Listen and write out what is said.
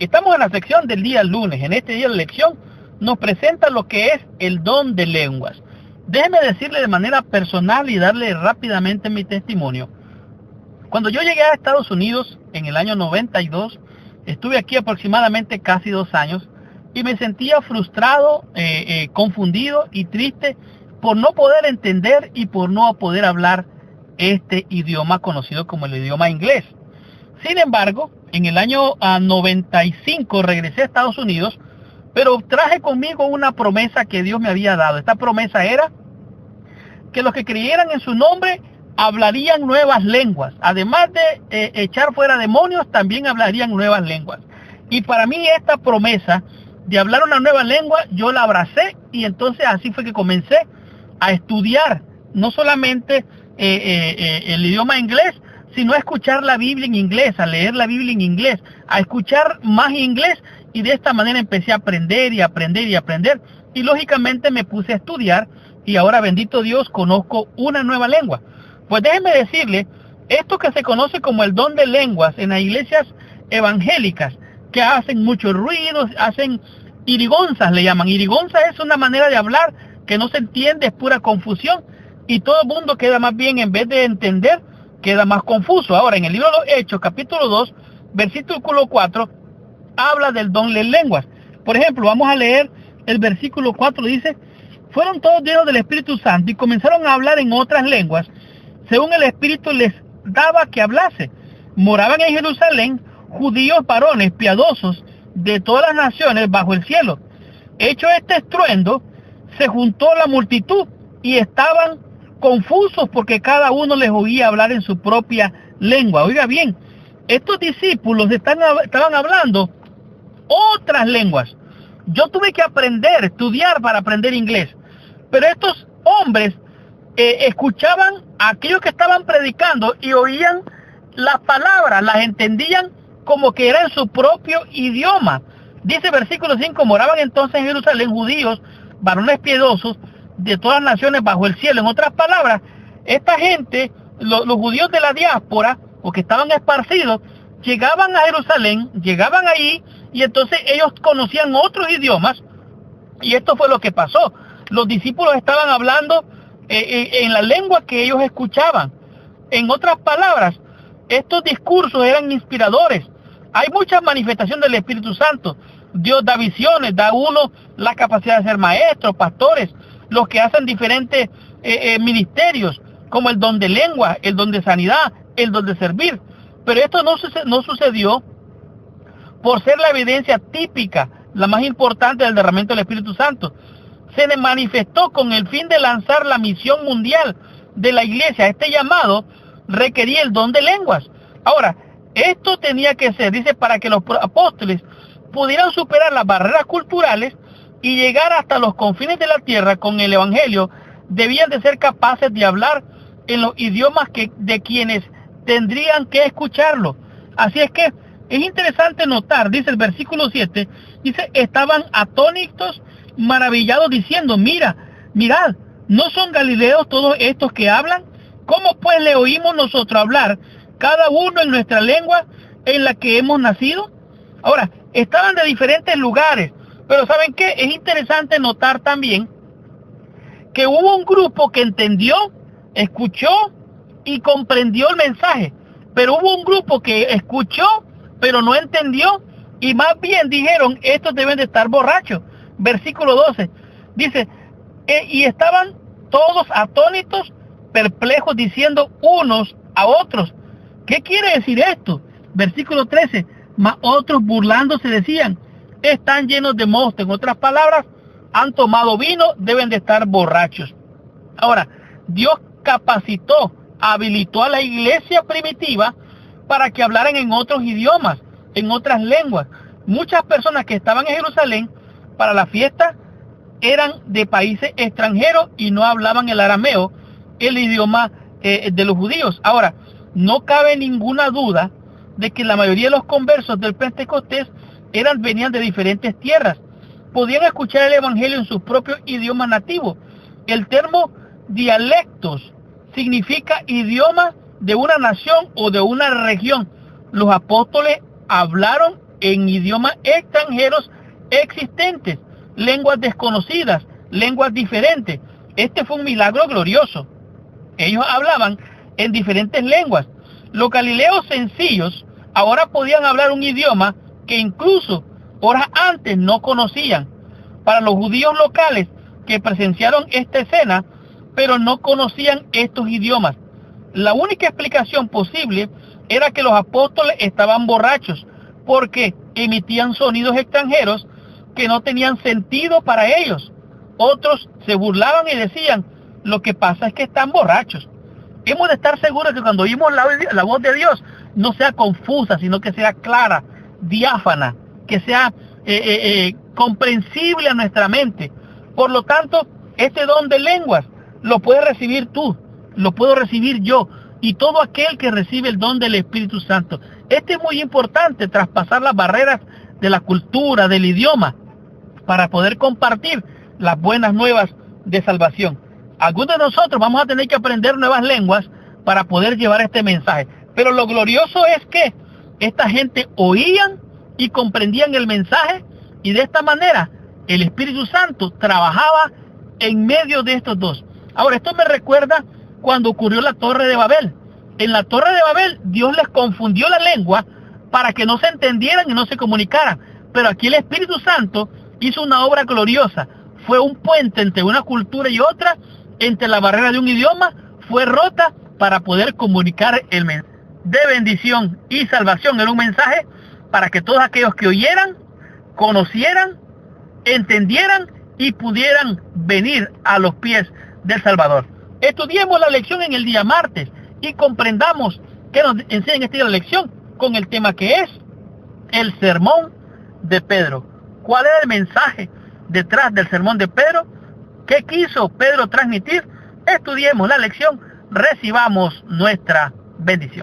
Estamos en la sección del día lunes. En este día de lección nos presenta lo que es el don de lenguas. Déjeme decirle de manera personal y darle rápidamente mi testimonio. Cuando yo llegué a Estados Unidos en el año 92, estuve aquí aproximadamente casi 2 años y me sentía frustrado, confundido y triste por no poder entender y por no poder hablar este idioma conocido como el idioma inglés. Sin embargo, en el año 95 regresé a Estados Unidos, pero traje conmigo una promesa que Dios me había dado. Esta promesa era que los que creyeran en su nombre hablarían nuevas lenguas. Además de echar fuera demonios, también hablarían nuevas lenguas. Y para mí esta promesa de hablar una nueva lengua, yo la abracé y entonces así fue que comencé a estudiar, no solamente el idioma inglés, sino a escuchar la Biblia en inglés, a leer la Biblia en inglés, a escuchar más inglés, y de esta manera empecé a aprender y aprender y aprender, y lógicamente me puse a estudiar, y ahora, bendito Dios, conozco una nueva lengua. Pues déjeme decirle, esto que se conoce como el don de lenguas en las iglesias evangélicas, que hacen mucho ruido, hacen irigonzas, le llaman. Irigonza es una manera de hablar que no se entiende, es pura confusión, y todo el mundo queda más bien, en vez de entender, queda más confuso. Ahora, en el libro de los Hechos, capítulo 2, versículo 4, habla del don de lenguas. Por ejemplo, vamos a leer el versículo 4, dice: fueron todos llenos del Espíritu Santo y comenzaron a hablar en otras lenguas, según el Espíritu les daba que hablase. Moraban en Jerusalén judíos varones piadosos de todas las naciones bajo el cielo. Hecho este estruendo, se juntó la multitud y estaban confusos porque cada uno les oía hablar en su propia lengua. Oiga bien, estos discípulos estaban hablando otras lenguas. Yo tuve que aprender, estudiar para aprender inglés, pero estos hombres escuchaban a aquellos que estaban predicando y oían las palabras, las entendían como que era en su propio idioma. Dice versículo 5, moraban entonces en Jerusalén judíos, varones piadosos de todas las naciones bajo el cielo. En otras palabras, esta gente, los judíos de la diáspora, o que estaban esparcidos, llegaban a Jerusalén, llegaban ahí, y entonces ellos conocían otros idiomas, y esto fue lo que pasó. Los discípulos estaban hablando en la lengua que ellos escuchaban. En otras palabras, estos discursos eran inspiradores. Hay muchas manifestaciones del Espíritu Santo. Dios da visiones, da a uno la capacidad de ser maestros, pastores, los que hacen diferentes ministerios, como el don de lengua, el don de sanidad, el don de servir. Pero esto no sucedió por ser la evidencia típica, la más importante del derramamiento del Espíritu Santo. Se le manifestó con el fin de lanzar la misión mundial de la iglesia. Este llamado requería el don de lenguas. Ahora, esto tenía que ser, dice, para que los apóstoles pudieran superar las barreras culturales y llegar hasta los confines de la tierra con el evangelio, debían de ser capaces de hablar en los idiomas de quienes tendrían que escucharlo. Así es que es interesante notar, dice el versículo 7, dice, estaban atónitos, maravillados, diciendo, mirad, ¿no son galileos todos estos que hablan? ¿Cómo pues le oímos nosotros hablar, cada uno en nuestra lengua en la que hemos nacido? Ahora, estaban de diferentes lugares, pero ¿saben qué? Es interesante notar también que hubo un grupo que entendió, escuchó y comprendió el mensaje, pero hubo un grupo que escuchó, pero no entendió, y más bien dijeron, estos deben de estar borrachos. Versículo 12, dice, y estaban todos atónitos, perplejos, diciendo unos a otros, ¿qué quiere decir esto? Versículo 13, mas otros burlándose decían, están llenos de mosto. En otras palabras, han tomado vino, deben de estar borrachos. Ahora, Dios capacitó, habilitó a la iglesia primitiva para que hablaran en otros idiomas, en otras lenguas. Muchas personas que estaban en Jerusalén para la fiesta eran de países extranjeros y no hablaban el arameo, el idioma de los judíos. Ahora, no cabe ninguna duda de que la mayoría de los conversos del Pentecostés venían de diferentes tierras. Podían escuchar el evangelio en sus propios idiomas nativos. El término dialectos significa idioma de una nación o de una región. Los apóstoles hablaron en idiomas extranjeros existentes, lenguas desconocidas, lenguas diferentes. Este fue un milagro glorioso. Ellos hablaban en diferentes lenguas. Los galileos sencillos ahora podían hablar un idioma que incluso horas antes no conocían. Para los judíos locales que presenciaron esta escena, pero no conocían estos idiomas, la única explicación posible era que los apóstoles estaban borrachos, porque emitían sonidos extranjeros que no tenían sentido para ellos. Otros se burlaban y decían, lo que pasa es que están borrachos. Hemos de estar seguros que cuando oímos la voz de Dios, no sea confusa, sino que sea clara, diáfana, que sea comprensible a nuestra mente. Por lo tanto, este don de lenguas lo puedes recibir tú, lo puedo recibir yo, y todo aquel que recibe el don del Espíritu Santo. Este es muy importante, traspasar las barreras de la cultura, del idioma, para poder compartir las buenas nuevas de salvación. Algunos de nosotros vamos a tener que aprender nuevas lenguas para poder llevar este mensaje. Pero lo glorioso es que esta gente oían y comprendían el mensaje, y de esta manera el Espíritu Santo trabajaba en medio de estos dos. Ahora, esto me recuerda cuando ocurrió la Torre de Babel. En la Torre de Babel, Dios les confundió la lengua para que no se entendieran y no se comunicaran. Pero aquí el Espíritu Santo hizo una obra gloriosa. Fue un puente entre una cultura y otra, entre la barrera de un idioma, fue rota para poder comunicar el mensaje de bendición y salvación. Era un mensaje para que todos aquellos que oyeran, conocieran, entendieran y pudieran venir a los pies del Salvador. Estudiemos la lección en el día martes y comprendamos qué nos enseña esta lección con el tema que es el sermón de Pedro. ¿Cuál era el mensaje detrás del sermón de Pedro? ¿Qué quiso Pedro transmitir? Estudiemos la lección, recibamos nuestra bendición.